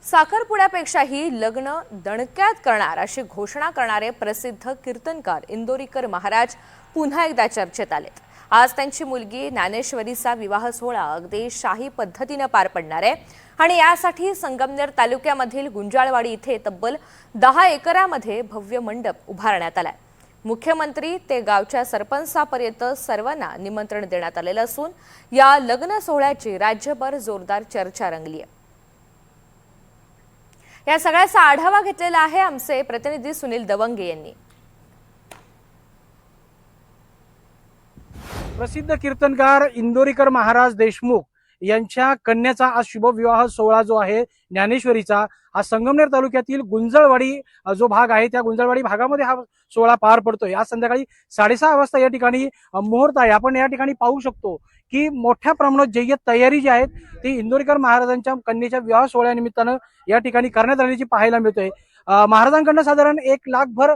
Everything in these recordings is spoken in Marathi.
साखरपुड्यापेक्षाही लग्न दणक्यात करणार अशी घोषणा करणारे प्रसिद्ध कीर्तनकार इंदोरीकर महाराज पुन्हा एकदा चर्चेत आलेत। आज त्यांची मुलगी ज्ञानेश्वरीचा विवाह सोहळा अगदी शाही पद्धतीने पार पडणार आहे आणि यासाठी संगमनेर तालुक्यामधील गुंजाळवाडी इथे तब्बल 10 एकरामध्ये भव्य मंडप उभारण्यात आलाय। मुख्यमंत्री ते गावच्या सरपंचापर्यंत सर्वांना निमंत्रण देण्यात आलेलं असून या लग्न सोहळ्याची राज्यभर जोरदार चर्चा रंगली आहे। या सगळ्याचा आढावा घेतलेला आहे आमचे प्रतिनिधी सुनील दवंगे यांनी। प्रसिद्ध कीर्तनकार इंदोरीकर महाराज देशमुख यांच्या कन्याचा आज शुभविवाह सोहळा जो आहे ज्ञानेश्वरीचा, हा संगमनेर तालुक्यातील गुंजळवाडी जो भाग आहे त्या गुंजळवाडी भागामध्ये हा सोहळा पार पडतोय। आज संध्याकाळी 6:30 वाजता या ठिकाणी मुहूर्त आहे। आपण या ठिकाणी पाहू शकतो की मोठ्या प्रमाणात जय्यत तयारी जी आहे ती इंदोरीकर महाराजांच्या कन्येच्या विवाह सोहळ्यानिमित्तानं या ठिकाणी करण्यात आल्याची पाहायला मिळतोय। महाराजांकडून साधारण 1 लाखभर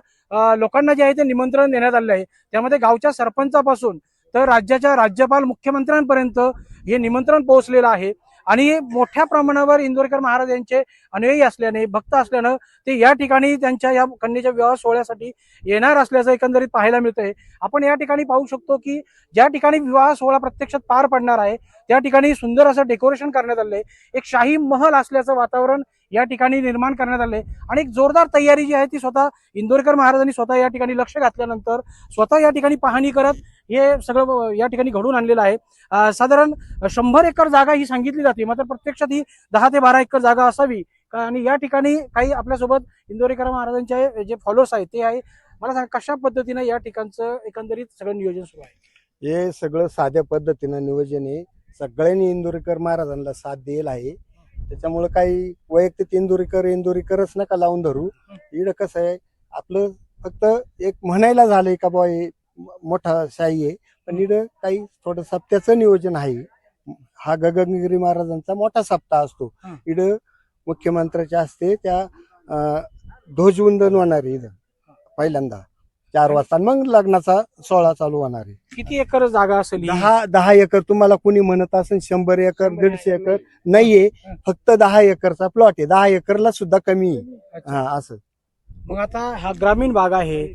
लोकांना जे आहे ते निमंत्रण देण्यात आले आहे। त्यामध्ये गावच्या सरपंचापासून तर राज्याच्या राज्यपाल मुख्यमंत्र्यांपर्यंत हे निमंत्रण पोहोचलेलं आहे आणि मोठ्या प्रमाणावर इंदोरीकर महाराज यांचे अनुयायी असल्याने भक्त असल्यानं ते या ठिकाणी त्यांच्या या कन्येच्या विवाह सोहळ्यासाठी येणार असल्याचं एकंदरीत पाहायला मिळतंय। आपण या ठिकाणी पाहू शकतो की ज्या ठिकाणी विवाह सोहळा प्रत्यक्षात पार पडणार आहे त्या ठिकाणी सुंदर असं डेकोरेशन करण्यात आलंय। एक शाही महल असल्याचं वातावरण या ठिकाणी निर्माण करण्यात आले आणि एक जोरदार तयारी जी आहे ती स्वतः इंदोरीकर महाराजांनी स्वतः या ठिकाणी लक्ष घातल्यानंतर स्वतः या ठिकाणी पाहणी करत हे सगळं या ठिकाणी घडून आणलेलं आहे। साधारण 100 एकर जागा ही सांगितली जाते, मात्र प्रत्यक्षात ही 10 ते 12 एकर जागा असावी। आणि या ठिकाणी काही आपल्यासोबत इंदोरीकर महाराजांचे जे फॉलोअर्स आहेत ते आहे। मला सांगा कशा पद्धतीने या ठिकाणचं एकंदरीत सगळं नियोजन सुरू आहे? हे सगळं साध्या पद्धतीनं नियोजन आहे। सगळ्यांनी इंदोरीकर महाराजांना साथ दिलेला आहे। त्याच्यामुळे काही वैयक्तिक इंदोरीकरच नका लावून धरू। इकडं कसं आहे आपलं फक्त एक म्हणायला झालंय का बा मोठा शाही आहे, पण इकडं काही थोडं सप्त्याचं नियोजन आहे। हा गगनगिरी महाराजांचा मोठा सप्ताह असतो। इकडं मुख्यमंत्र्याच्या हस्ते त्या ध्वजवंदन होणार आहे इथं पहिल्यांदा 4 वाजता, मग लग्नाचा सोहळा चालू होणार आहे। किती एकर जागा असेल? 10 एकर। तुम्हाला कुणी म्हणत असेल 100 एकर 150 एकर नाहीये, फक्त 10 एकरचा प्लॉट आहे। 10 एकरला सुद्धा कमी आहे। हा असं मग आता हा ग्रामीण भाग आहे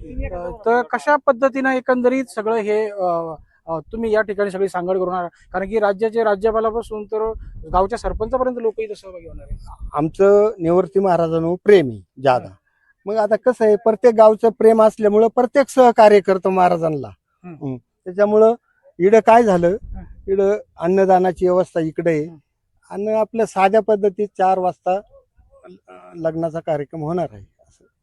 तर कशा पद्धतीने एकंदरीत सगळं हे तुम्ही या ठिकाणी सगळी सांगड करून आहात? कारण की राज्याचे राज्यपालापासून तर गावच्या सरपंचापर्यंत लोक इथं सहभागी होणार आहे। आमचं निवृत्ती महाराजांवर प्रेम आहे ज्यादा। मग आता कसं आहे प्रत्येक गावचं प्रेम असल्यामुळं प्रत्येक सहकार्य करतो महाराजांना। त्याच्यामुळं इकडं काय झालं, इकडं अन्नदानाची व्यवस्था इकडे आहे आणि आपल्या साध्या पद्धतीत 4 वाजता लग्नाचा कार्यक्रम होणार आहे।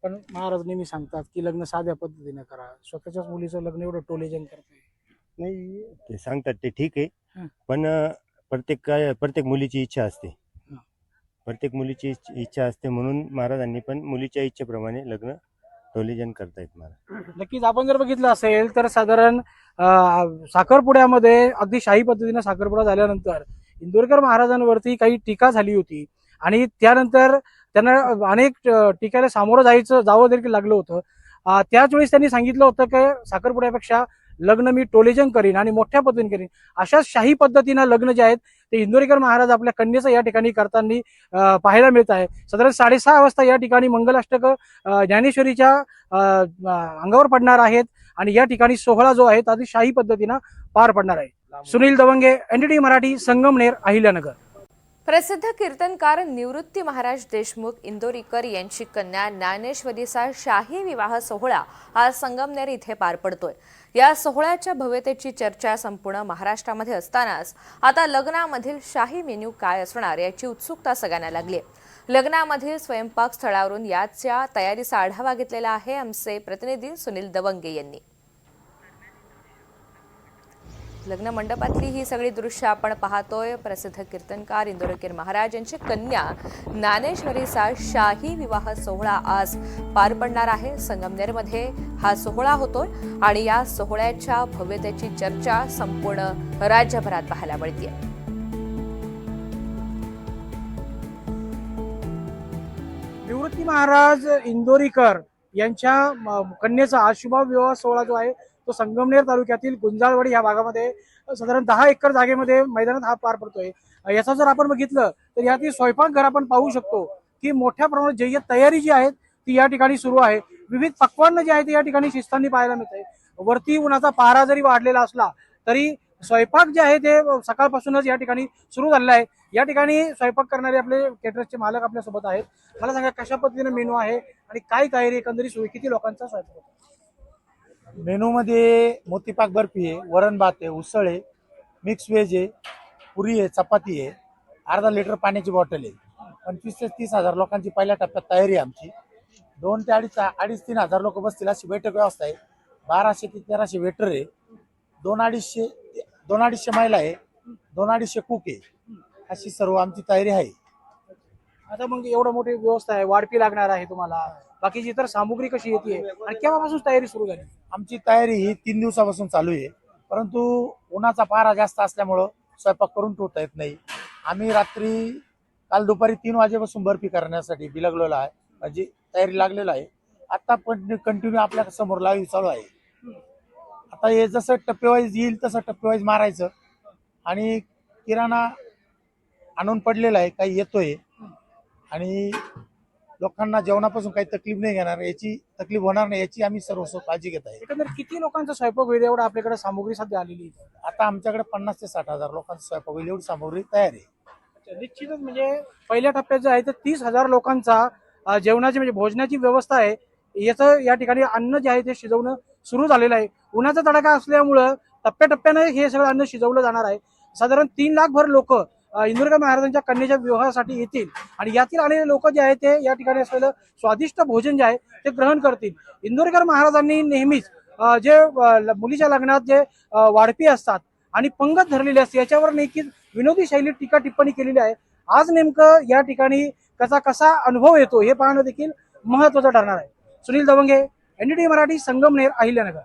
पण महाराज नेहमी सांगतात की लग्न साध्या पद्धतीने करा, स्वतःच्याच मुलीचं लग्न एवढं टोलेजन करताय नाही, ते सांगतात ते ठीक आहे, पण प्रत्येक मुलीची इच्छा असते। प्रत्येक मुलीची इच्छा असते म्हणून महाराजांनी पण मुलीच्या इच्छेप्रमाणे लग्न टोलेजन करतायत महाराज। नक्कीच आपण जर बघितलं असेल तर साधारण साखरपुड्यामध्ये अगदी शाही पद्धतीने साखरपुडा झाल्यानंतर इंदोरीकर महाराजांवरती काही टीका झाली होती आणि त्यानंतर त्यांना अनेक टीकाला सामोरं जावं देखील लागलं होतं। त्याच वेळेस त्यांनी सांगितलं होतं की साखरपुड्यापेक्षा लग्न मी टोलेजन करीन आणि मोठ्या पद्धतीने करीन। अशाच शाही पद्धतीनं लग्न जे आहेत ते इंदोरीकर महाराज आपल्या कन्येचं या ठिकाणी करताना पाहायला मिळत आहे। साधारण 6:30 वाजता या ठिकाणी मंगलाष्टक ज्ञानेश्वरीच्या अंगावर पडणार आहेत आणि या ठिकाणी सोहळा जो आहे तो शाही पद्धतीनं पार पडणार आहे। सुनील दवंगे, NDTV मराठी, संगमनेर, अहिल्यानगर। प्रसिद्ध कीर्तनकार निवृत्ती महाराज देशमुख इंदोरीकर यांची कन्या ज्ञानेश्वरीचा शाही विवाह सोहळा आज संगमनेर इथे पार पडतोय। या सोहळ्याच्या भव्यतेची चर्चा संपूर्ण महाराष्ट्रामध्ये असतानाच आता लग्नामधील शाही मेन्यू काय असणार याची उत्सुकता सगळ्यांना लागली आहे। लग्नामधील स्वयंपाक स्थळावरून याच्या तयारीचा आढावा घेतलेला आहे आमचे प्रतिनिधी सुनील दवंगे यांनी। लग्न मंडपातली ही सगळी दृश्य आपण पाहतोय। प्रसिद्ध कीर्तनकार इंदोरीकर महाराज यांची कन्या ज्ञानेश्वरीचा शाही विवाह सोहळा आज पार पडणार आहे। संगमनेरमध्ये हा सोहळा होतोय आणि या सोहळ्याच्या भव्यतेची चर्चा संपूर्ण राज्यभरात पाहायला मिळते। निवृत्ती महाराज इंदोरीकर यांच्या कन्येचा आज शुभविवाह सोहळा जो आहे तो संगमनेर तालुक्यातील गुंजाळवाडी या भागामध्ये साधारण 10 एकर जागेमध्ये मैदानात हा पार पडतोय। याचा जर आपण बघितलं तर यातील स्वयंपाकघर आपण पाहू शकतो की मोठ्या प्रमाणात जय्यत तयारी जी आहे ती या ठिकाणी सुरू आहे. विविध पक्वान्न जे आहे ते या ठिकाणी शिजताना पाहायला मिळते. वरती उन्हाचा पारा जरी वाढलेला असला तरी स्वयंपाक जे आहे ते सकाळपासूनच या ठिकाणी सुरू झालेला आहे. या ठिकाणी स्वयंपाक करणारे आपले केटरर्सचे मालक आपल्या सोबत आहेत. मला सांगा कशा पद्धतीने मेनू आहे आणि काय तयारी एकंदरीत सुरू, किती लोकांचा स्वयंपाक होतो? मेनू मध्ये मोतीपाक बर्फी आहे, वरण भात आहे, उसळ आहे, मिक्स व्हेज आहे, पुरी आहे, चपाती आहे, अर्धा लिटर पाण्याची बॉटल आहे. 25 ते 30 हजार लोकांची पहिल्या टप्प्यात तयारी आहे आमची. 2 ते 3 हजार लोक बसतील अशी बैठक व्यवस्था आहे. 1200 ते 1300 वेटर आहे, 2-250 महिला आहे, 2-250 कुक आहे. अशी सर्व आमची तयारी आहे. आता मग एवढं मोठी व्यवस्था आहे, वाढपी लागणार आहे तुम्हाला, बाकीची इतर सामुग्री कशी येते आणि केव्हापासून तयारी सुरू झाली? आमची तयारी ही 3 दिवसापासून चालू आहे, परंतु उन्हाचा पारा जास्त असल्यामुळं स्वयंपाक करून ठेवता येत नाही. आम्ही काल दुपारी 3 वाजेपासून बर्फी करण्यासाठी बिलगलेलो आहे, म्हणजे तयारी लागलेला आहे. आता पण कंटिन्यू आपल्या समोर लाईव्ह चालू आहे. आता हे जसं टप्पेवाईज येईल तसं टप्पेवाईज मारायचं आणि किराणा आणून पडलेला आहे, काही येतोय आणि लोकांना जेवणापासून काही तकलीफ नाही होणार नाही याची आम्ही सर्व काळजी घेत आहे. एकंदरीत किती लोकांचा स्वयंपाक होईल एवढं आपल्याकडे सामुग्री सध्या आलेली आहे? आता आमच्याकडे 50 ते 60 हजार लोकांचा स्वयंपाक होईल एवढी सामग्री तयार आहे. निश्चितच म्हणजे पहिल्या टप्प्यात जे आहे ते 30,000 लोकांचा जेवणाची म्हणजे भोजनाची व्यवस्था आहे. याचं या ठिकाणी अन्न जे आहे ते शिजवणं सुरू झालेलं आहे. उन्हाचा तडाखा असल्यामुळं टप्प्याटप्प्याने हे सगळं अन्न शिजवलं जाणार आहे. साधारण 3 लाख भर लोक इंदोरीकर महाराजांच्या कन्येच्या विवाहासाठी येतील आणि यातील आलेले लोक जे आहे ते या ठिकाणी असलेलं स्वादिष्ट भोजन जे आहे ते ग्रहण करतील. इंदोरीकर महाराजांनी नेहमीच जे मुलीच्या लग्नात जे वाढपी असतात आणि पंगत धरलेली असते याच्यावर नक्कीच विनोदी शैलीत टीका टिप्पणी केलेली आहे. आज नेमकं या ठिकाणी त्याचा कसा अनुभव येतो हे पाहणं देखील महत्वाचं ठरणार आहे. सुनील दवंगे, NDTV मराठी, संगमनेर, अहिल्यानगर.